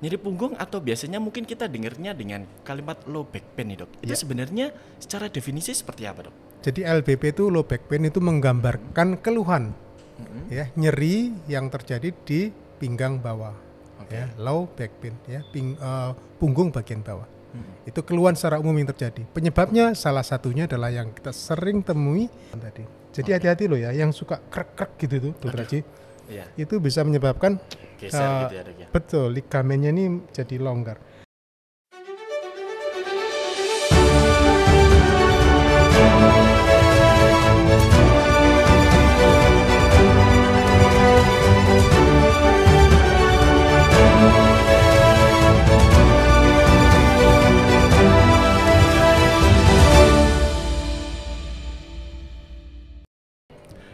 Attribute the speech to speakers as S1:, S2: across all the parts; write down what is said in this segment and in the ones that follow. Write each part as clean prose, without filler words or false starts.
S1: nyeri punggung atau biasanya mungkin kita dengarnya dengan kalimat low back pain nih dok. Itu sebenarnya secara definisi seperti apa dok?
S2: Jadi LBP itu low back pain itu menggambarkan keluhan ya, nyeri yang terjadi di pinggang bawah. Ya, low back pain ya, punggung bagian bawah. Itu keluhan secara umum yang terjadi. Penyebabnya salah satunya adalah yang kita sering temui tadi. Jadi hati-hati loh ya, yang suka krek-krek gitu tuh, Dokter Haji.
S1: Iya.
S2: Itu bisa menyebabkan
S1: Geser gitu ya dok ya.
S2: betul, ligamennya ini jadi longgar.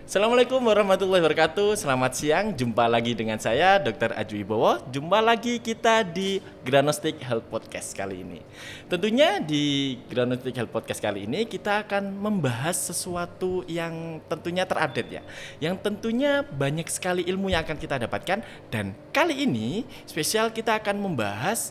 S1: Assalamualaikum warahmatullahi wabarakatuh. Selamat siang, jumpa lagi dengan saya Dr. Aju Wibowo. Jumpa lagi kita di Granostic Health Podcast kali ini. Tentunya di Granostic Health Podcast kali ini kita akan membahas sesuatu yang tentunya terupdate ya. Yang tentunya banyak sekali ilmu yang akan kita dapatkan. Dan kali ini spesial kita akan membahas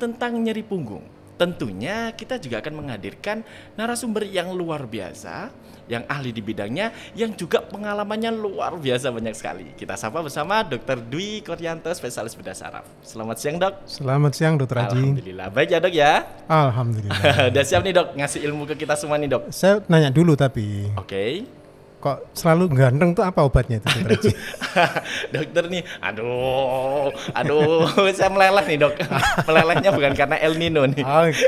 S1: tentang nyeri punggung. Tentunya kita juga akan menghadirkan narasumber yang luar biasa, yang ahli di bidangnya, yang juga pengalamannya luar biasa banyak sekali. Kita sapa bersama Dr. Dwi Koryanto, spesialis bedah saraf. Selamat siang dok.
S2: Selamat siang Dokter Haji.
S1: Alhamdulillah, baik ya dok ya.
S2: Alhamdulillah.
S1: Udah siap nih dok, ngasih ilmu ke kita semua nih dok.
S2: Saya nanya dulu tapi,
S1: Oke.
S2: kok selalu ganteng tuh apa obatnya itu Dokter Haji?
S1: Dokter nih, aduh, saya meleleh nih dok. Melelehnya bukan karena El Nino nih.
S2: Oke.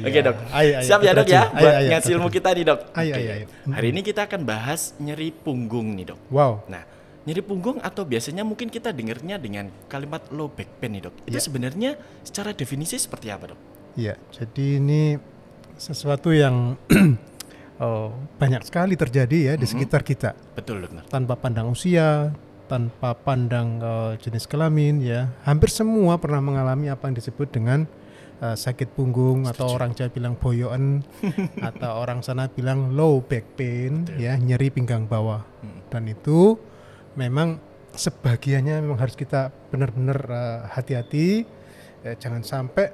S1: Oke dok, siap ya dok ya buat ngasih ilmu kita nih dok.
S2: Ayo.
S1: Hari ini kita akan bahas nyeri punggung nih dok.
S2: Wow.
S1: Nah, nyeri punggung atau biasanya mungkin kita dengarnya dengan kalimat low back pain nih dok. Itu sebenarnya secara definisi seperti apa dok?
S2: Iya, jadi ini sesuatu yang banyak sekali terjadi ya di sekitar kita.
S1: Betul dokter.
S2: Tanpa pandang usia, tanpa pandang jenis kelamin ya. Hampir semua pernah mengalami apa yang disebut dengan sakit punggung. Atau orang Jawa bilang boyoan atau orang sana bilang low back pain. Betul. Ya, nyeri pinggang bawah. Dan itu memang sebagiannya memang harus kita benar-benar hati-hati, jangan sampai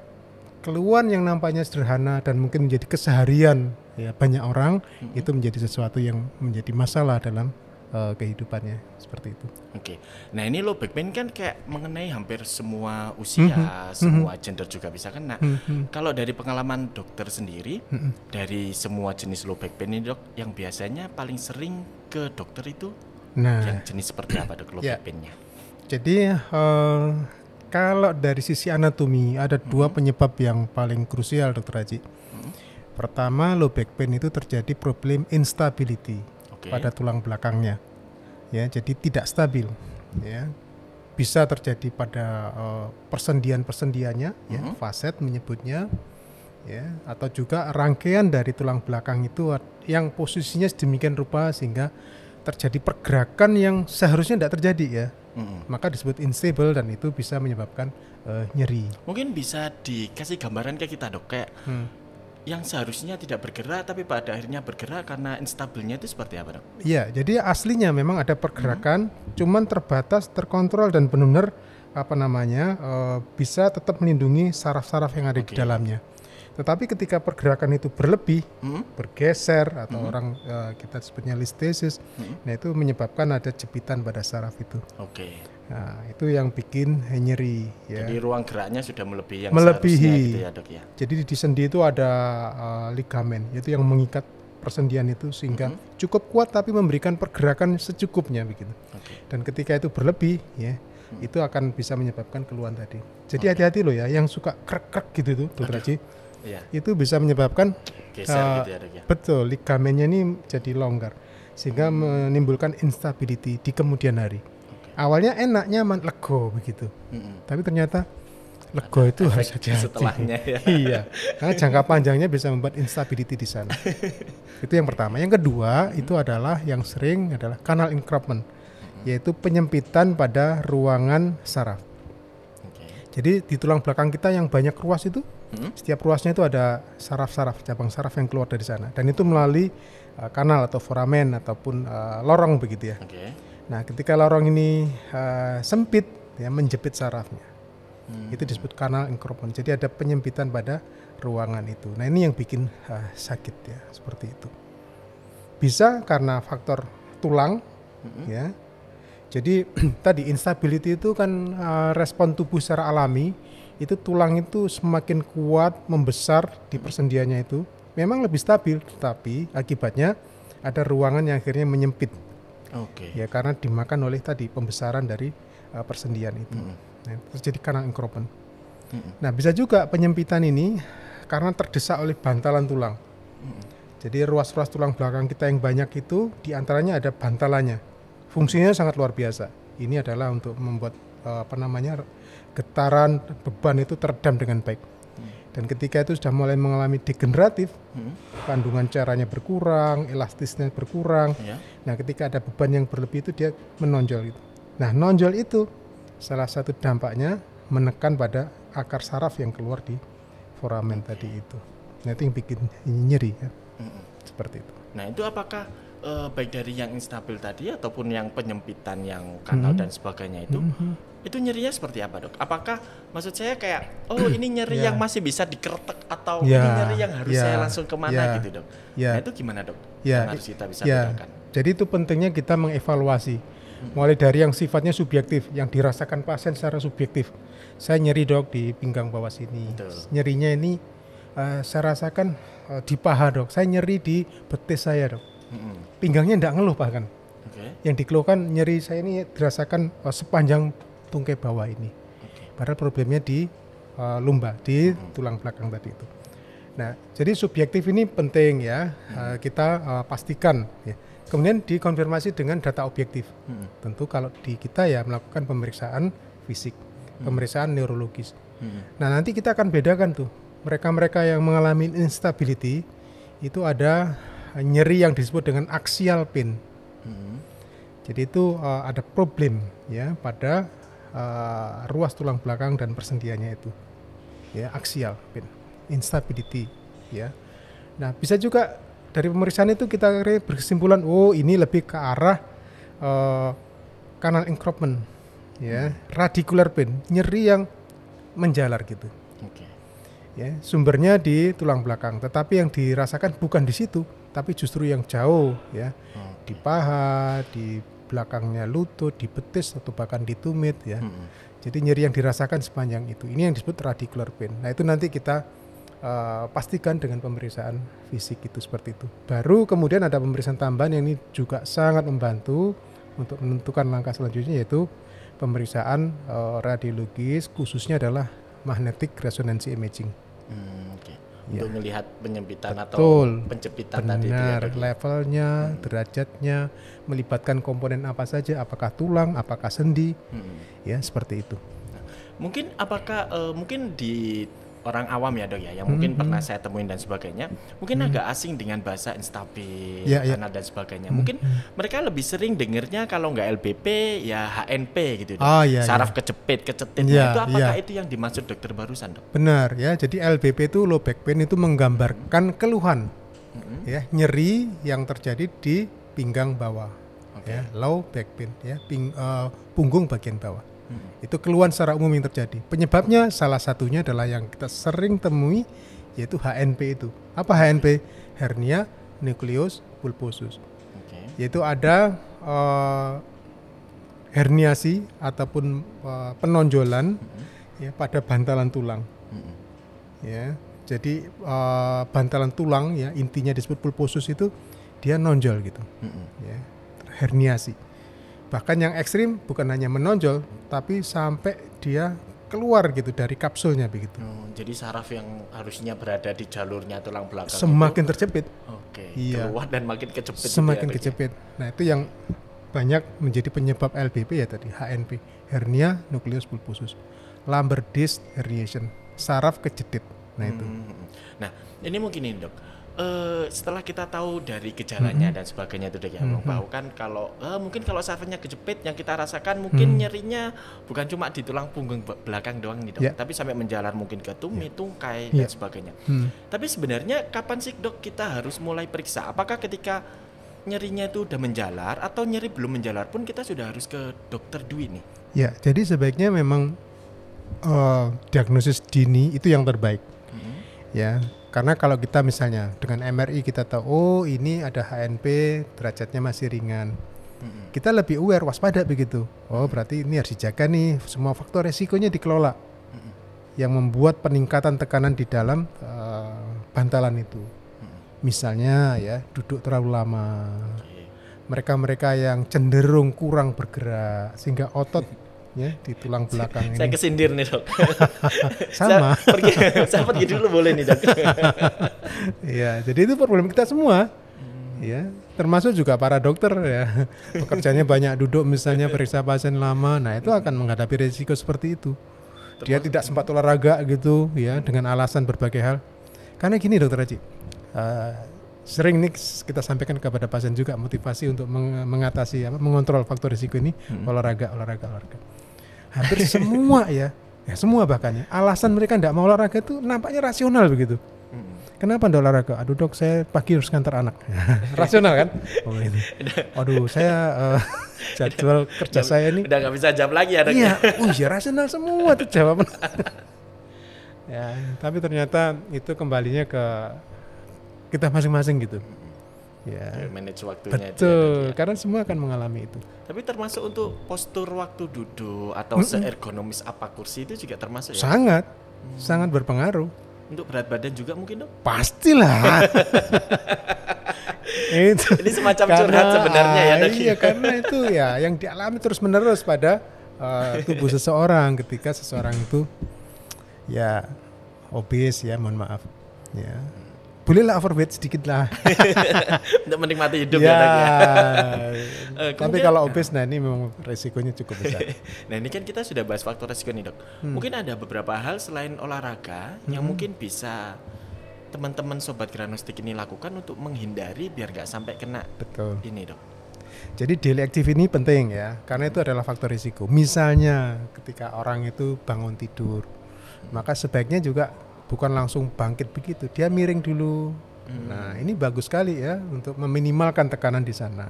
S2: keluhan yang nampaknya sederhana dan mungkin menjadi keseharian ya banyak orang itu menjadi sesuatu yang menjadi masalah dalam kehidupannya seperti itu.
S1: Oke. Nah, ini low back pain kan kayak mengenai hampir semua usia, semua gender juga bisa kena. Kalau dari pengalaman dokter sendiri, dari semua jenis low back pain ini dok, yang biasanya paling sering ke dokter itu yang jenis seperti apa dok low back pain-nya?
S2: Jadi kalau dari sisi anatomi ada dua penyebab yang paling krusial Dokter Haji. Pertama, low back pain itu terjadi problem instability pada tulang belakangnya. Ya, jadi tidak stabil. Ya, bisa terjadi pada persendian-persendiannya, ya, facet menyebutnya, ya, atau juga rangkaian dari tulang belakang itu yang posisinya sedemikian rupa sehingga terjadi pergerakan yang seharusnya tidak terjadi ya. Maka disebut unstable dan itu bisa menyebabkan nyeri.
S1: Mungkin bisa dikasih gambaran ke kita dok, kayak yang seharusnya tidak bergerak tapi pada akhirnya bergerak karena instabilnya itu seperti apa dok? Iya,
S2: jadi aslinya memang ada pergerakan, cuman terbatas, terkontrol dan benar-benar bisa tetap melindungi saraf-saraf yang ada di dalamnya. Tetapi ketika pergerakan itu berlebih, bergeser atau orang kita sebutnya listesis, nah itu menyebabkan ada jepitan pada saraf itu. Nah, itu yang bikin nyeri. Ya.
S1: Jadi ruang geraknya sudah melebihi yang
S2: seharusnya
S1: gitu ya dok ya.
S2: Jadi di sendi itu ada ligamen, yaitu yang mengikat persendian itu sehingga cukup kuat tapi memberikan pergerakan secukupnya begitu. Dan ketika itu berlebih, ya itu akan bisa menyebabkan keluhan tadi. Jadi hati-hati loh ya, yang suka krek-krek gitu tuh, Dokter Haji. Itu bisa menyebabkan
S1: geser gitu ya dok ya.
S2: Betul, ligamennya ini jadi longgar sehingga menimbulkan instability di kemudian hari. Awalnya enak, nyaman, lego begitu. Tapi ternyata lego itu harus hati-hati
S1: setelahnya ya.
S2: Iya, karena jangka panjangnya bisa membuat instability di sana. Itu yang pertama. Yang kedua itu adalah yang sering adalah canal encroachment, yaitu penyempitan pada ruangan saraf. Jadi di tulang belakang kita yang banyak ruas itu, setiap ruasnya itu ada saraf-saraf, cabang saraf yang keluar dari sana. Dan itu melalui kanal atau foramen ataupun lorong begitu ya. Nah, ketika lorong ini sempit, ya, menjepit sarafnya. Itu disebut canal encroachment. Jadi ada penyempitan pada ruangan itu. Nah ini yang bikin sakit ya, seperti itu. Bisa karena faktor tulang, ya. Jadi tadi instability itu kan respon tubuh secara alami. Itu tulang itu semakin kuat membesar di persendiannya itu memang lebih stabil, tetapi akibatnya ada ruangan yang akhirnya menyempit. Ya karena dimakan oleh tadi pembesaran dari persendian itu. Nah, terjadi canal encroachment. Nah bisa juga penyempitan ini karena terdesak oleh bantalan tulang. Jadi ruas-ruas tulang belakang kita yang banyak itu diantaranya ada bantalannya. Fungsinya sangat luar biasa. Ini adalah untuk membuat getaran beban itu teredam dengan baik. Dan ketika itu sudah mulai mengalami degeneratif, kandungan cairannya berkurang, elastisnya berkurang. Nah ketika ada beban yang berlebih itu dia menonjol itu. Nah nonjol itu salah satu dampaknya menekan pada akar saraf yang keluar di foramen tadi itu. Nah itu yang bikin nyeri ya. Seperti itu.
S1: Nah itu apakah baik dari yang instabil tadi ataupun yang penyempitan yang kanal dan sebagainya itu nyerinya seperti apa dok? Apakah maksud saya kayak ini nyeri yang masih bisa dikeretek atau ini nyeri yang harus saya langsung kemana gitu dok? Nah itu gimana dok? Yang harus kita bisa bedakan.
S2: Jadi itu pentingnya kita mengevaluasi. Mulai dari yang sifatnya subjektif, yang dirasakan pasien secara subjektif. Saya nyeri dok di pinggang bawah sini. Nyerinya ini saya rasakan di paha dok. Saya nyeri di betis saya dok. Pinggangnya tidak ngeluh bahkan. Yang dikeluhkan nyeri saya ini dirasakan sepanjang tungkai bawah ini. Padahal problemnya di lumbar, di tulang belakang tadi itu. Nah, jadi subjektif ini penting ya. Kita pastikan ya. Kemudian dikonfirmasi dengan data objektif. Tentu kalau di kita ya melakukan pemeriksaan fisik, pemeriksaan neurologis. Nah nanti kita akan bedakan tuh mereka-mereka yang mengalami instability itu ada nyeri yang disebut dengan axial pain. Jadi itu ada problem ya pada ruas tulang belakang dan persendiannya itu. Ya axial pain, instability ya. Nah bisa juga dari pemeriksaan itu kita berkesimpulan, ini lebih ke arah canal encroachment, ya, radicular pain, nyeri yang menjalar gitu. Ya, sumbernya di tulang belakang, tetapi yang dirasakan bukan di situ, tapi justru yang jauh, ya, di paha, di belakangnya lutut, di betis atau bahkan di tumit, ya. Jadi nyeri yang dirasakan sepanjang itu, ini yang disebut radicular pain. Nah itu nanti kita pastikan dengan pemeriksaan fisik itu seperti itu. Baru kemudian ada pemeriksaan tambahan yang ini juga sangat membantu untuk menentukan langkah selanjutnya yaitu pemeriksaan radiologis khususnya adalah magnetic resonance imaging.
S1: Untuk melihat penyempitan atau penjepitan tadi itu ya,
S2: levelnya, derajatnya, melibatkan komponen apa saja, apakah tulang, apakah sendi, ya seperti itu.
S1: Mungkin apakah mungkin di orang awam ya dok ya, yang mungkin pernah saya temuin dan sebagainya, mungkin agak asing dengan bahasa instabil, kanal dan sebagainya. Mungkin mereka lebih sering dengernya kalau nggak LBP ya HNP gitu, saraf kejepit, kecetit. Itu apakah itu yang dimaksud dokter barusan dok?
S2: Benar ya, jadi LBP itu low back pain itu menggambarkan keluhan, ya nyeri yang terjadi di pinggang bawah, ya low back pain, ya punggung bagian bawah. Itu keluhan secara umum yang terjadi. Penyebabnya salah satunya adalah yang kita sering temui yaitu HNP itu. Apa HNP? Hernia nucleus pulposus. Yaitu ada herniasi ataupun penonjolan ya pada bantalan tulang. Ya, jadi bantalan tulang ya intinya disebut pulposus itu dia nonjol gitu. Ya, herniasi. Bahkan yang ekstrim bukan hanya menonjol, tapi sampai dia keluar gitu dari kapsulnya begitu.
S1: Jadi saraf yang harusnya berada di jalurnya tulang belakang
S2: semakin terjepit.
S1: Keluar dan makin kejepit.
S2: Semakin kejepit. Nah itu yang banyak menjadi penyebab LBP ya tadi, HNP, hernia nucleus pulposus, lumbar disc herniation, saraf kejedit. Nah itu.
S1: Nah ini mungkin ini dok. Setelah kita tahu dari gejalanya dan sebagainya itu dok ya, bahwa kan kalau mungkin kalau sarafnya kejepit yang kita rasakan mungkin nyerinya bukan cuma di tulang punggung belakang doang nih dok, tapi sampai menjalar mungkin ke tumit, tungkai dan sebagainya. Tapi sebenarnya kapan sih dok kita harus mulai periksa? Apakah ketika nyerinya itu udah menjalar atau nyeri belum menjalar pun kita sudah harus ke dokter Dwi nih?
S2: Ya, jadi sebaiknya memang diagnosis dini itu yang terbaik. Ya, karena kalau kita misalnya dengan MRI kita tahu, oh ini ada HNP, derajatnya masih ringan. Kita lebih aware, waspada begitu. Oh berarti ini harus dijaga nih, semua faktor resikonya dikelola. Yang membuat peningkatan tekanan di dalam bantalan itu. Misalnya ya, duduk terlalu lama. Mereka-mereka yang cenderung kurang bergerak sehingga otot ya di tulang belakang ini.
S1: Saya kesindir nih dok.
S2: Sama.
S1: Saya pergi dulu boleh nih dok.
S2: Ya, jadi itu problem kita semua. Ya, termasuk juga para dokter ya. Pekerjaannya banyak duduk misalnya periksa pasien lama. Nah, itu akan menghadapi risiko seperti itu. Dia tidak sempat olahraga gitu ya dengan alasan berbagai hal. Karena gini Dokter Haji. Sering nih kita sampaikan kepada pasien juga motivasi untuk mengatasi mengontrol faktor risiko ini olahraga. Hampir semua ya semua bahkan ya, alasan mereka tidak mau olahraga itu nampaknya rasional begitu. Kenapa tidak olahraga? Aduh dok, saya pagi harus ngantar anak. Rasional kan? Oh ini. Aduh saya jadwal kerja saya ini.
S1: Udah nggak bisa jawab lagi ya dok.
S2: Iya, ya rasional semua tuh jawaban. Ya, tapi ternyata itu kembalinya ke kita masing-masing gitu. Ya.
S1: Manage waktunya.
S2: Betul, karena semua akan mengalami itu.
S1: Tapi termasuk untuk postur waktu duduk atau seergonomis apa kursi itu juga termasuk ya?
S2: Sangat berpengaruh.
S1: Untuk berat badan juga mungkin dok?
S2: Pastilah.
S1: Ini semacam curhat sebenarnya ya dok?
S2: Iya, karena itu ya yang dialami terus-menerus pada tubuh seseorang ketika seseorang itu ya obes ya, mohon maaf ya. Bolehlah overweight sedikit lah.
S1: Untuk menikmati hidup
S2: ya.
S1: ya.
S2: Tapi kalau obes, nah ini memang resikonya cukup besar.
S1: Nah ini kan kita sudah bahas faktor resiko nih dok. Mungkin ada beberapa hal selain olahraga yang mungkin bisa teman-teman sobat Granostik ini lakukan untuk menghindari biar nggak sampai kena.
S2: Betul.
S1: Ini dok.
S2: Jadi daily active ini penting ya, karena itu adalah faktor risiko. Misalnya ketika orang itu bangun tidur, maka sebaiknya juga bukan langsung bangkit begitu, dia miring dulu. Nah ini bagus sekali ya untuk meminimalkan tekanan di sana.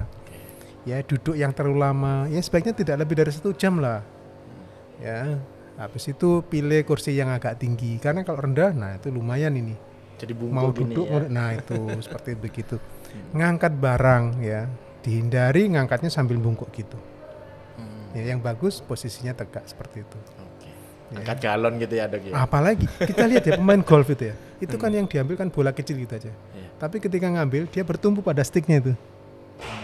S2: Ya duduk yang terlalu lama, ya sebaiknya tidak lebih dari 1 jam lah. Ya, habis itu pilih kursi yang agak tinggi, karena kalau rendah, nah itu lumayan ini.
S1: Jadi bungkuk
S2: mau
S1: gini
S2: duduk,
S1: ya.
S2: nah itu seperti begitu. Ngangkat barang ya, dihindari ngangkatnya sambil bungkuk gitu. Ya, yang bagus posisinya tegak seperti itu.
S1: Angkat galon gitu ya dok ya.
S2: Apalagi kita lihat ya pemain golf itu ya, itu kan yang diambil kan bola kecil gitu aja. Tapi ketika ngambil dia bertumpu pada sticknya itu.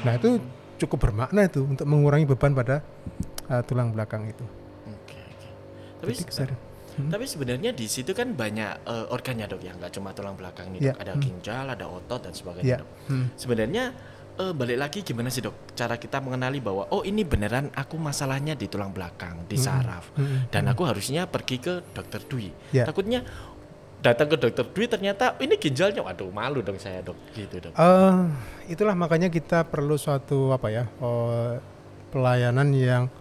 S2: Nah itu cukup bermakna itu untuk mengurangi beban pada tulang belakang itu.
S1: Tapi sebenarnya di situ kan banyak organnya dok ya, nggak cuma tulang belakang nih dok. Ada ginjal, ada otot dan sebagainya dok. Sebenarnya balik lagi gimana sih dok cara kita mengenali bahwa oh ini beneran aku masalahnya di tulang belakang, di saraf dan aku harusnya pergi ke dokter Dwi. Takutnya datang ke dokter Dwi ternyata ini ginjalnya, waduh malu dong saya dok gitu dok.
S2: Itulah makanya kita perlu suatu pelayanan yang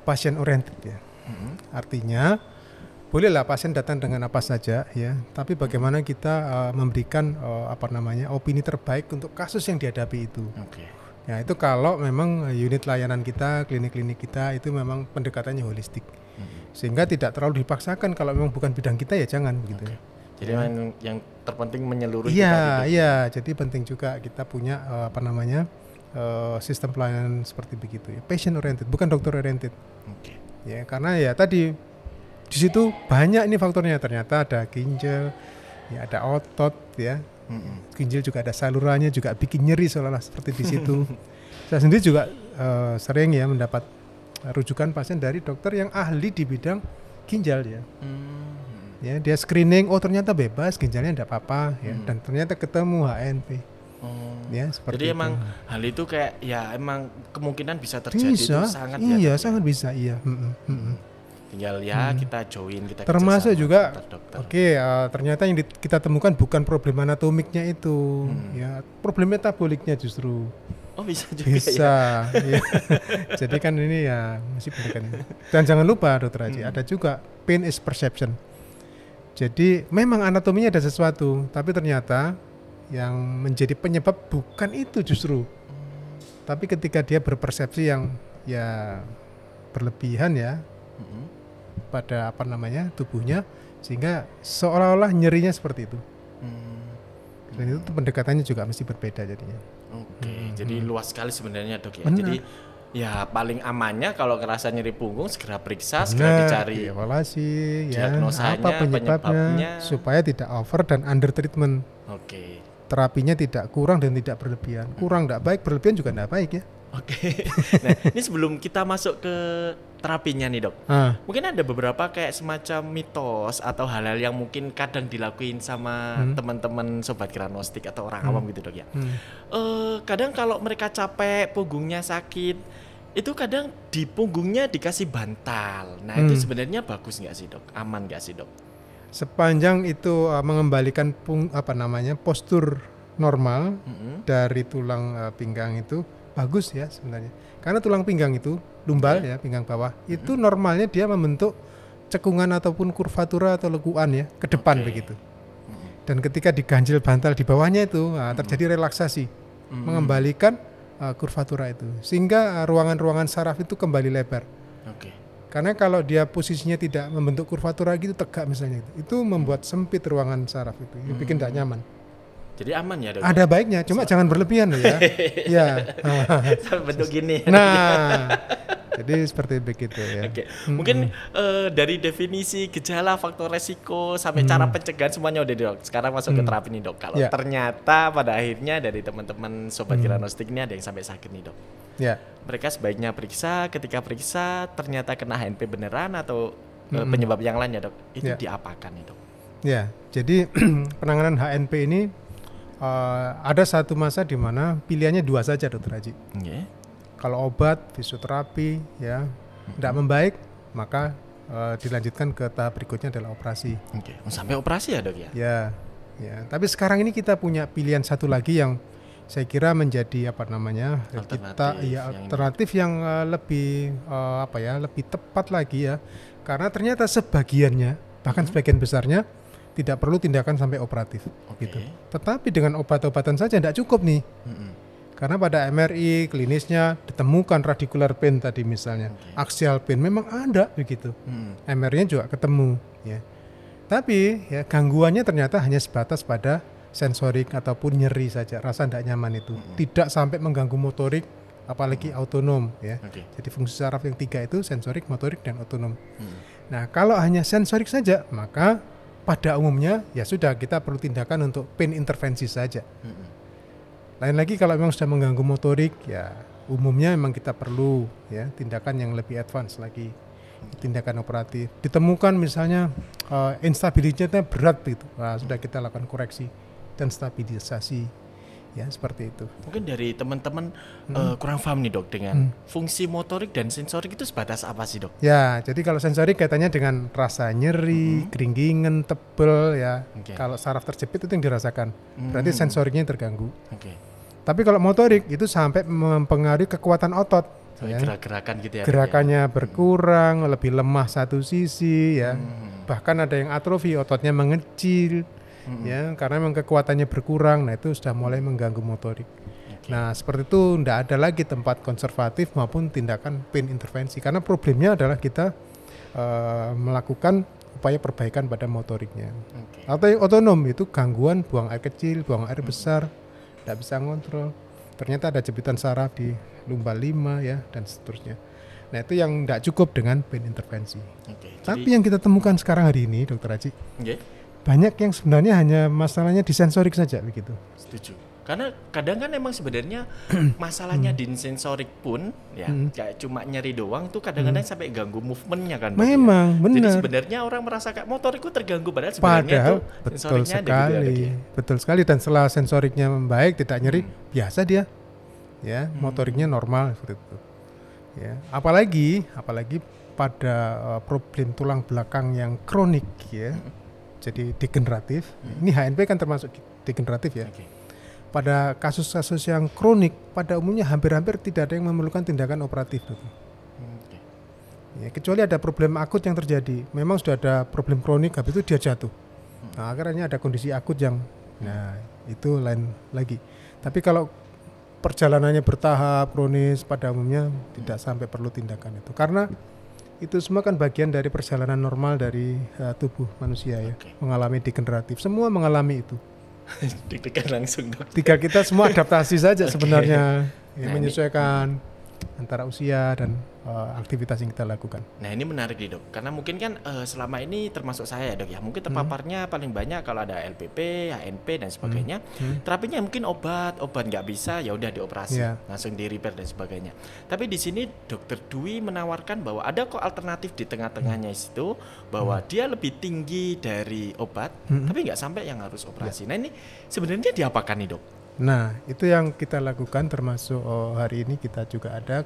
S2: pasien oriented ya. Artinya bolehlah pasien datang dengan apa saja ya, tapi bagaimana kita memberikan opini terbaik untuk kasus yang dihadapi itu. Ya itu kalau memang unit layanan kita, klinik-klinik kita itu memang pendekatannya holistik, sehingga tidak terlalu dipaksakan. Kalau memang bukan bidang kita ya jangan begitu.
S1: Jadi yang terpenting menyeluruh.
S2: Iya. Jadi penting juga kita punya sistem pelayanan seperti begitu ya, patient oriented, bukan dokter oriented. Ya karena ya tadi di situ banyak ini faktornya, ternyata ada ginjal, ya ada otot ya, ginjal juga ada salurannya juga bikin nyeri seolah-olah seperti di situ. Saya sendiri juga sering ya mendapat rujukan pasien dari dokter yang ahli di bidang ginjal ya. Ya dia screening, oh ternyata bebas ginjalnya tidak apa-apa ya, dan ternyata ketemu HNP. Ya seperti
S1: jadi
S2: itu.
S1: Emang hal itu kayak ya emang kemungkinan bisa terjadi itu sangat
S2: iya sangat bisa iya.
S1: Tinggal ya kita join, kita
S2: termasuk juga ternyata yang kita temukan bukan problem anatomiknya itu ya, problem metaboliknya justru.
S1: Oh bisa juga
S2: ya. Jadi kan ini ya masih pendekatan. Dan jangan lupa dokter Haji, ada juga pain is perception. Jadi memang anatominya ada sesuatu, tapi ternyata yang menjadi penyebab bukan itu justru. Tapi ketika dia berpersepsi yang ya berlebihan ya pada tubuhnya, sehingga seolah-olah nyerinya seperti itu. Dan itu pendekatannya juga mesti berbeda jadinya.
S1: Oke, jadi luas sekali sebenarnya dok ya.
S2: Benar.
S1: Jadi ya paling amannya kalau kerasa nyeri punggung segera periksa, segera dicari
S2: evaluasi ya,
S1: diagnosanya,
S2: apa penyebabnya,
S1: penyebabnya.
S2: supaya tidak over dan under treatment.
S1: Oke.
S2: Terapinya tidak kurang dan tidak berlebihan. Kurang tidak baik, berlebihan juga tidak baik ya.
S1: Oke. Nah, ini sebelum kita masuk ke terapinya nih dok, mungkin ada beberapa kayak semacam mitos atau hal-hal yang mungkin kadang dilakuin sama teman-teman sobat Granostik atau orang awam gitu dok ya. Kadang kalau mereka capek, punggungnya sakit, itu kadang di punggungnya dikasih bantal. Nah itu sebenarnya bagus nggak sih dok? Aman nggak sih dok?
S2: Sepanjang itu mengembalikan postur normal dari tulang pinggang itu bagus ya sebenarnya. Karena tulang pinggang itu lumbal ya, pinggang bawah itu normalnya dia membentuk cekungan ataupun kurvatura atau lekuan ya ke depan begitu. Dan ketika diganjil bantal di bawahnya itu terjadi relaksasi, mengembalikan kurvatura itu, sehingga ruangan-ruangan saraf itu kembali lebar. Karena kalau dia posisinya tidak membentuk kurvatura gitu, tegak misalnya itu membuat sempit ruangan saraf itu, bikin tidak nyaman.
S1: Jadi aman ya dok?
S2: Ada baiknya, cuma jangan berlebihan loh ya. Ya.
S1: Bentuk gini.
S2: Nah, jadi seperti begitu ya.
S1: Oke. Mungkin dari definisi gejala, faktor resiko sampai cara pencegahan semuanya udah dok. Sekarang masuk ke terapi nih dok. Kalau ternyata pada akhirnya dari teman-teman sobat Granostik ini ada yang sampai sakit nih dok. Ya. Mereka sebaiknya periksa. Ketika periksa ternyata kena HNP beneran atau penyebab yang lain ya dok. Itu diapakan nih dok? Ya. Jadi penanganan HNP ini ada satu masa di mana pilihannya dua saja dokter Haji. Kalau obat, fisioterapi ya tidak membaik, maka dilanjutkan ke tahap berikutnya adalah operasi. Sampai operasi ya dok ya?
S2: Ya. Tapi sekarang ini kita punya pilihan satu lagi yang saya kira menjadi alternatif yang lebih lebih tepat lagi ya. Karena ternyata sebagiannya, bahkan sebagian besarnya tidak perlu tindakan sampai operatif gitu. Tetapi dengan obat-obatan saja tidak cukup nih. Karena pada MRI klinisnya ditemukan radicular pain tadi misalnya, axial pain memang ada begitu. MRI-nya juga ketemu ya. Tapi ya gangguannya ternyata hanya sebatas pada sensorik ataupun nyeri saja, rasa tidak nyaman itu. Tidak sampai mengganggu motorik apalagi autonom ya. Jadi fungsi saraf yang 3 itu sensorik, motorik dan otonom. Nah, kalau hanya sensorik saja, maka pada umumnya ya sudah kita perlu tindakan untuk pain intervensi saja. Lain lagi kalau memang sudah mengganggu motorik ya umumnya memang kita perlu ya tindakan yang lebih advance lagi, tindakan operatif. Ditemukan misalnya instabilitasnya berat gitu, sudah kita lakukan koreksi dan stabilisasi ya seperti itu.
S1: Mungkin dari teman-teman kurang paham nih dok dengan fungsi motorik dan sensorik itu sebatas apa sih dok?
S2: Ya, jadi kalau sensorik kaitannya dengan rasa nyeri, keringgingan, tebel ya. Kalau saraf terjepit itu yang dirasakan, berarti sensoriknya terganggu. Tapi kalau motorik itu sampai mempengaruhi kekuatan otot. Ya.
S1: Gerak-gerakan gitu ya.
S2: Gerakannya berkurang, lebih lemah satu sisi ya. Bahkan ada yang atrofi, ototnya mengecil. Ya, karena memang kekuatannya berkurang, nah itu sudah mulai mengganggu motorik. Nah seperti itu tidak ada lagi tempat konservatif maupun tindakan pain intervensi, karena problemnya adalah kita melakukan upaya perbaikan pada motoriknya. Atau yang otonom itu gangguan buang air kecil, buang air besar, tidak bisa ngontrol. Ternyata ada jepitan saraf di lumbal 5 ya dan seterusnya. Nah itu yang tidak cukup dengan pain intervensi. Tapi yang kita temukan sekarang hari ini, Dokter Haji. Banyak yang sebenarnya hanya masalahnya di sensorik saja begitu.
S1: Setuju. Karena kadang kan emang sebenarnya masalahnya di sensorik pun ya kayak cuma nyeri doang tuh kadang-kadang sampai ganggu movementnya kan.
S2: Memang benar.
S1: Jadi sebenarnya orang merasa kayak motorikku terganggu padahal sebenarnya itu sensoriknya ada gitu ya.
S2: Betul sekali, dan setelah sensoriknya membaik tidak nyeri biasa dia. Ya, motoriknya normal seperti itu. Ya, apalagi pada problem tulang belakang yang kronik ya. Jadi degeneratif, ini HNP kan termasuk degeneratif ya. Pada kasus-kasus yang kronik, pada umumnya hampir-hampir tidak ada yang memerlukan tindakan operatif. Ya, kecuali ada problem akut yang terjadi, memang sudah ada problem kronik, habis itu dia jatuh. Nah, akhirnya ada kondisi akut yang, nah itu lain lagi. Tapi kalau perjalanannya bertahap, kronis, pada umumnya tidak sampai perlu tindakan itu. Karena itu semua kan bagian dari perjalanan normal dari tubuh manusia ya, mengalami degeneratif. Semua mengalami itu.
S1: Deg-degan langsung dok.
S2: Tiga kita semua adaptasi saja sebenarnya, ya, menyesuaikan antara usia dan aktivitas yang kita lakukan.
S1: Nah ini menarik nih dok, karena mungkin kan selama ini termasuk saya ya dok ya, mungkin terpaparnya paling banyak kalau ada LPP, HNP dan sebagainya. Terapinya mungkin obat nggak bisa, ya udah dioperasi, langsung di repair dan sebagainya. Tapi di sini dokter Dwi menawarkan bahwa ada kok alternatif di tengah-tengahnya itu, bahwa dia lebih tinggi dari obat, tapi nggak sampai yang harus operasi. Nah ini sebenarnya diapakan nih dok?
S2: Nah itu yang kita lakukan, termasuk hari ini kita juga ada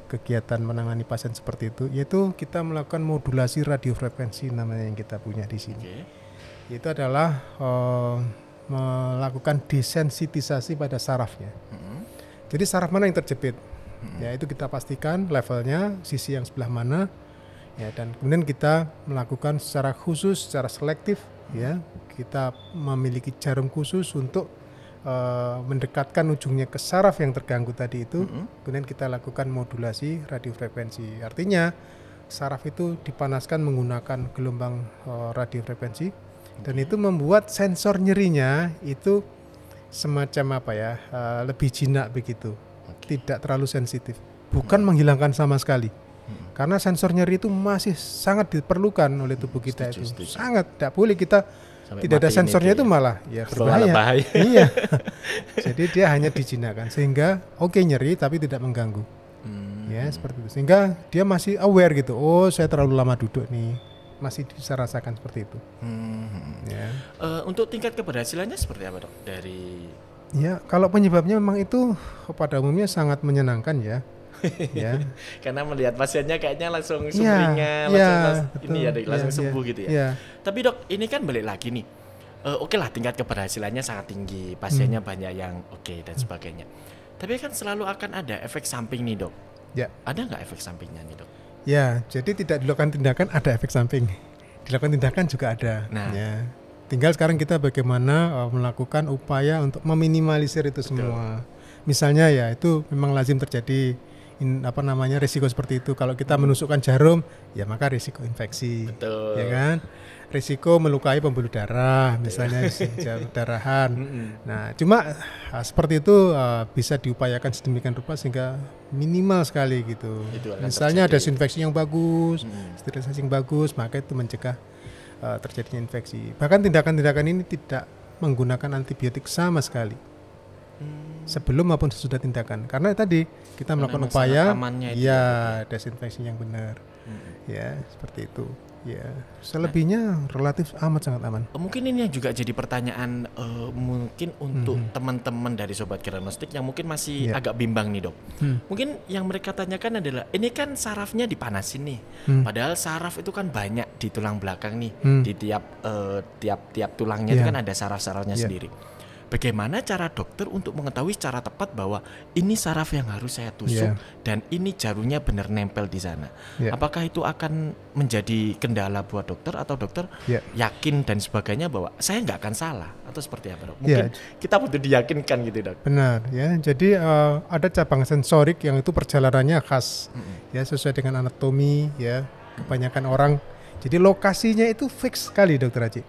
S2: kegiatan menangani pasien seperti itu, yaitu kita melakukan modulasi radiofrekuensi namanya yang kita punya di sini. Itu adalah melakukan desensitisasi pada sarafnya. Jadi saraf mana yang terjepit, ya itu kita pastikan levelnya, sisi yang sebelah mana, ya, dan kemudian kita melakukan secara khusus, secara selektif, ya kita memiliki jarum khusus untuk mendekatkan ujungnya ke saraf yang terganggu tadi itu, kemudian kita lakukan modulasi radiofrekuensi. Artinya saraf itu dipanaskan menggunakan gelombang radiofrekuensi, dan itu membuat sensor nyerinya itu semacam apa ya, lebih jinak begitu, tidak terlalu sensitif, bukan menghilangkan sama sekali. Karena sensor nyeri itu masih sangat diperlukan oleh tubuh kita. Setuju. Sangat, tidak boleh kita sampai tidak ada sensornya itu malah ya berbahaya. Iya. Jadi dia hanya dijinakkan sehingga nyeri tapi tidak mengganggu. Ya seperti itu. Sehingga dia masih aware gitu. Oh saya terlalu lama duduk nih. Masih bisa rasakan seperti itu. Ya.
S1: Untuk tingkat keberhasilannya seperti apa dok? Dari
S2: ya kalau penyebabnya memang itu pada umumnya sangat menyenangkan ya. Ya.
S1: Karena melihat pasiennya kayaknya langsung sumringah, langsung sembuh gitu ya. Tapi dok, ini kan balik lagi nih. Oke lah, tingkat keberhasilannya sangat tinggi, pasiennya banyak yang dan sebagainya. Tapi kan selalu akan ada efek samping nih dok. Ya. Ada nggak efek sampingnya nih dok?
S2: Ya, jadi tidak dilakukan tindakan ada efek samping. Dilakukan tindakan juga ada. Nah. Ya. Tinggal sekarang kita bagaimana melakukan upaya untuk meminimalisir itu semua. Misalnya ya itu memang lazim terjadi risiko seperti itu. Kalau kita menusukkan jarum, ya maka risiko infeksi. Betul. Ya kan? Risiko melukai pembuluh darah, misalnya darahan. Nah, cuma seperti itu bisa diupayakan sedemikian rupa sehingga minimal sekali gitu. Misalnya ada desinfeksi yang bagus, sterilisasi yang bagus, maka itu mencegah terjadinya infeksi. Bahkan tindakan-tindakan ini tidak menggunakan antibiotik sama sekali. Sebelum maupun sesudah tindakan, karena tadi kita melakukan upaya desinfeksi yang benar, ya seperti itu, ya selebihnya relatif sangat aman.
S1: Mungkin ini yang juga jadi pertanyaan mungkin untuk teman-teman dari Sobat Granostik yang mungkin masih agak bimbang nih dok. Mungkin yang mereka tanyakan adalah ini kan sarafnya dipanasin nih, padahal saraf itu kan banyak di tulang belakang nih, di tiap tulangnya itu kan ada saraf-sarafnya sendiri. Bagaimana cara dokter untuk mengetahui secara tepat bahwa ini saraf yang harus saya tusuk dan ini jarumnya benar nempel di sana? Apakah itu akan menjadi kendala buat dokter atau dokter yakin dan sebagainya bahwa saya nggak akan salah atau seperti apa dok? Mungkin kita butuh diyakinkan gitu dok.
S2: Benar ya. Jadi ada cabang sensorik yang itu perjalanannya khas ya sesuai dengan anatomi ya kebanyakan orang. Jadi lokasinya itu fix sekali dokter Haji.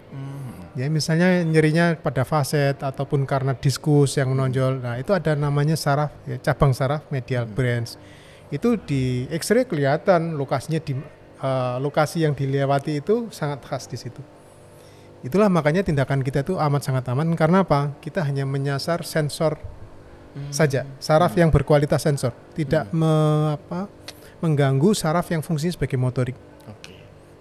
S2: Ya misalnya nyerinya pada faset ataupun karena diskus yang menonjol. Nah itu ada namanya saraf, ya, cabang saraf medial branch. Itu di X-ray kelihatan lokasinya di lokasi yang dilewati itu sangat khas di situ. Itulah makanya tindakan kita itu sangat aman. Karena apa? Kita hanya menyasar sensor saja, saraf yang berkualitas sensor, tidak mengganggu saraf yang fungsinya sebagai motorik.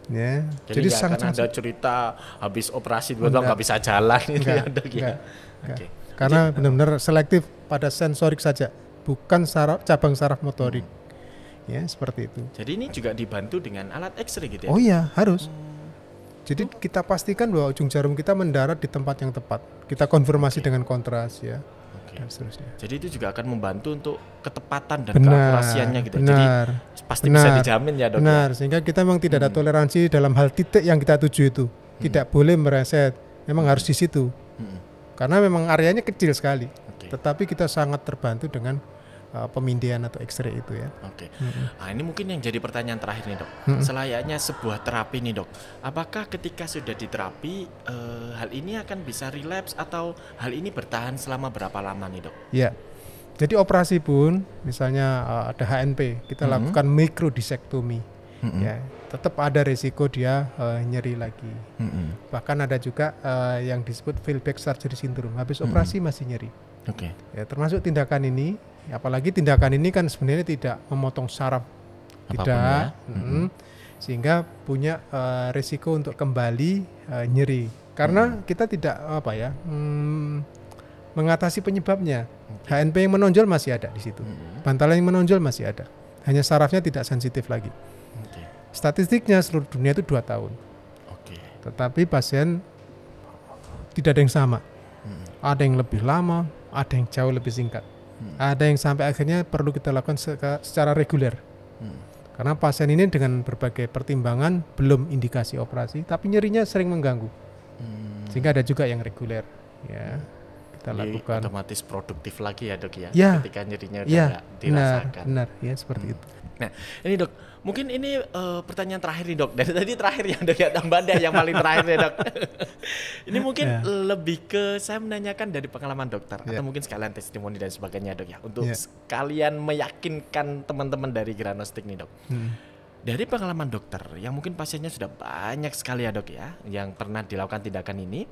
S2: Ya,
S1: jadi sangat ada cerita habis operasi tiba-tiba nggak bisa jalan enggak.
S2: Karena benar-benar selektif pada sensorik saja, bukan cabang saraf motorik. Ya, seperti itu.
S1: Jadi ini juga dibantu dengan alat X-ray gitu ya?
S2: Oh iya, harus. Jadi kita pastikan bahwa ujung jarum kita mendarat di tempat yang tepat. Kita konfirmasi dengan kontras ya. Dan seterusnya.
S1: Jadi itu juga akan membantu untuk ketepatan dan keakurasiannya gitu. Jadi pasti bisa dijamin ya dok.
S2: Benar, sehingga kita memang tidak ada toleransi dalam hal titik yang kita tuju itu. Tidak boleh mereset, memang harus di situ. Karena memang areanya kecil sekali.
S1: Oke.
S2: Tetapi kita sangat terbantu dengan pemindahan atau X-ray itu ya.
S1: Oke. Nah, ini mungkin yang jadi pertanyaan terakhir nih, Dok. Selayaknya sebuah terapi nih, Dok. Apakah ketika sudah diterapi hal ini akan bisa relapse atau hal ini bertahan selama berapa lama nih, Dok?
S2: Ya. Jadi operasi pun misalnya ada HNP, kita lakukan microdisektomi. Ya, tetap ada resiko dia nyeri lagi. Bahkan ada juga yang disebut fail back surgery syndrome. Habis operasi masih nyeri.
S1: Oke.
S2: Ya, termasuk tindakan ini, apalagi tindakan ini kan sebenarnya tidak memotong saraf,
S1: Apapun
S2: tidak,
S1: ya.
S2: sehingga punya resiko untuk kembali nyeri. Karena kita tidak mengatasi penyebabnya. HNP yang menonjol masih ada di situ, bantalan yang menonjol masih ada, hanya sarafnya tidak sensitif lagi.
S1: Oke.
S2: Statistiknya seluruh dunia itu 2 tahun,
S1: Oke.
S2: tetapi pasien tidak ada yang sama. Ada yang lebih lama, ada yang jauh lebih singkat. Ada yang sampai akhirnya perlu kita lakukan secara reguler. Karena pasien ini dengan berbagai pertimbangan belum indikasi operasi, tapi nyerinya sering mengganggu. Sehingga ada juga yang reguler. Ya, kita
S1: Jadi
S2: lakukan.
S1: otomatis produktif lagi ya, Dok ya.
S2: Ya.
S1: Ketika nyerinya udah
S2: Ya,
S1: nggak dirasakan.
S2: benar, ya seperti itu.
S1: Nah, ini Dok, mungkin ini pertanyaan terakhir nih, Dok. Dari tadi terakhir ya, Dok ya, tambah deh yang paling terakhir ya, Dok. Ini mungkin lebih ke saya menanyakan dari pengalaman dokter atau mungkin sekalian testimoni dan sebagainya, Dok ya, untuk sekalian meyakinkan teman-teman dari Granostik nih, Dok. Dari pengalaman dokter yang mungkin pasiennya sudah banyak sekali ya, Dok ya, yang pernah dilakukan tindakan ini.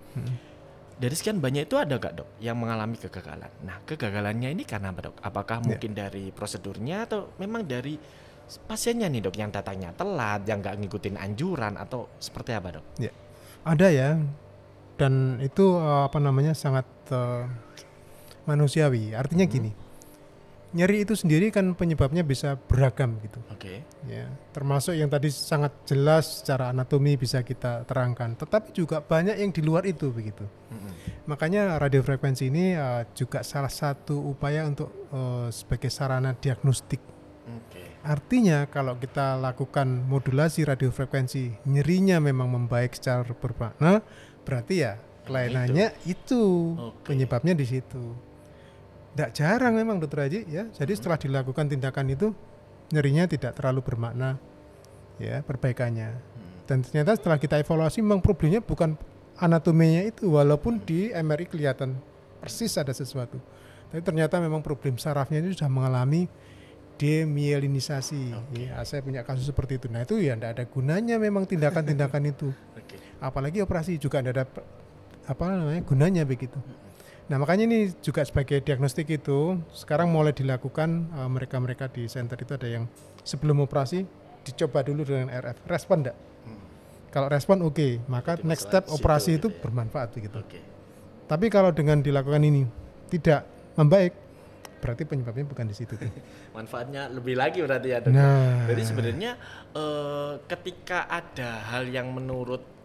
S1: Dari sekian banyak itu ada gak, Dok, yang mengalami kegagalan? Nah, kegagalannya ini karena apa, Dok? Apakah mungkin dari prosedurnya atau memang dari pasiennya nih, Dok, yang datangnya telat, yang gak ngikutin anjuran atau seperti apa, Dok?
S2: Ya, ada ya, dan itu sangat manusiawi. Artinya gini, nyeri itu sendiri kan penyebabnya bisa beragam gitu.
S1: Oke.
S2: Ya, termasuk yang tadi sangat jelas secara anatomi bisa kita terangkan, tetapi juga banyak yang di luar itu begitu. Makanya radiofrekuensi ini juga salah satu upaya untuk sebagai sarana diagnostik. Artinya kalau kita lakukan modulasi radiofrekuensi, nyerinya memang membaik secara bermakna, berarti ya kelainannya itu penyebabnya di situ. Tidak jarang memang, Dokter Haji ya. Jadi setelah dilakukan tindakan itu nyerinya tidak terlalu bermakna ya perbaikannya. Dan ternyata setelah kita evaluasi memang problemnya bukan anatominya itu, walaupun di MRI kelihatan persis ada sesuatu. Tapi ternyata memang problem sarafnya itu sudah mengalami demyelinisasi. Ya, saya punya kasus seperti itu. Nah, itu ya tidak ada gunanya memang tindakan-tindakan itu. Apalagi operasi juga tidak ada gunanya begitu. Nah, makanya ini juga sebagai diagnostik itu sekarang mulai dilakukan mereka-mereka di center itu ada yang sebelum operasi dicoba dulu dengan RF, respon enggak? Kalau respon oke, maka
S1: jadi
S2: next step operasi itu
S1: gitu ya,
S2: bermanfaat begitu. Tapi kalau dengan dilakukan ini tidak membaik, berarti penyebabnya bukan di situ.
S1: Manfaatnya lebih lagi berarti ya, Dok.
S2: Nah,
S1: Jadi sebenarnya ketika ada hal yang menurut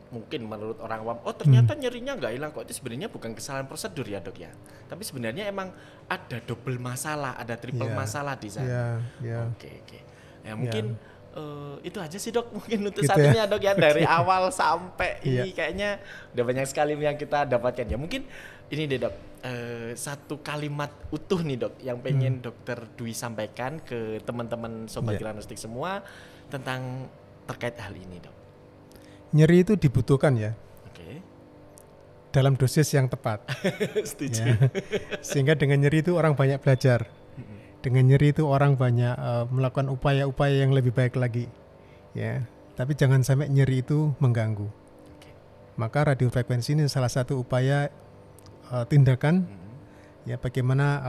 S1: orang awam, oh ternyata nyerinya nggak hilang kok, itu sebenarnya bukan kesalahan prosedur ya, Dok ya. Tapi sebenarnya emang ada double masalah, ada triple masalah di sana. Oke. Ya mungkin itu aja sih, Dok, mungkin untuk
S2: Gitu
S1: saat
S2: ya.
S1: ini ya, Dok ya, dari awal sampai ini kayaknya udah banyak sekali yang kita dapatkan ya. Mungkin ini deh, Dok, satu kalimat utuh nih, Dok, yang pengen Dokter Dwi sampaikan ke teman-teman Sobat Granostik semua tentang terkait hal ini, Dok.
S2: nyeri itu dibutuhkan ya,
S1: Oke.
S2: dalam dosis yang tepat.
S1: Setuju.
S2: Ya. Sehingga dengan nyeri itu orang banyak belajar. Dengan nyeri itu orang banyak melakukan upaya-upaya yang lebih baik lagi. Ya, tapi jangan sampai nyeri itu mengganggu. Maka radiofrekuensi ini salah satu upaya tindakan ya, bagaimana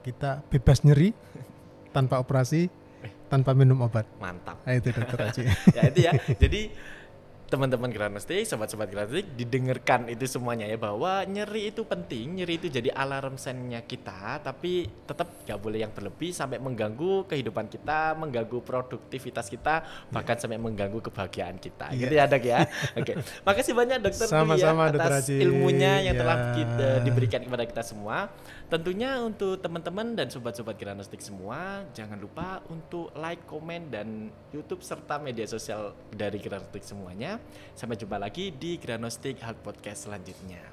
S2: kita bebas nyeri tanpa operasi, tanpa minum obat.
S1: Mantap.
S2: Nah, itu Dokter Haji.
S1: Ya itu ya. Jadi teman-teman Granostik, sobat-sobat Granostik, didengarkan itu semuanya ya, bahwa nyeri itu penting, nyeri itu jadi alarm sign-nya kita, tapi tetap gak boleh yang berlebih sampai mengganggu kehidupan kita, mengganggu produktivitas kita, bahkan sampai mengganggu kebahagiaan kita. Gitu ya, Dok ya. Oke. Makasih banyak Dokter Dwi ya atas ilmunya yang telah diberikan kepada kita semua. Tentunya untuk teman-teman dan sobat-sobat Granostik semua, jangan lupa untuk like, komen, dan YouTube serta media sosial dari Granostik semuanya. Sampai jumpa lagi di Granostik Health Podcast selanjutnya.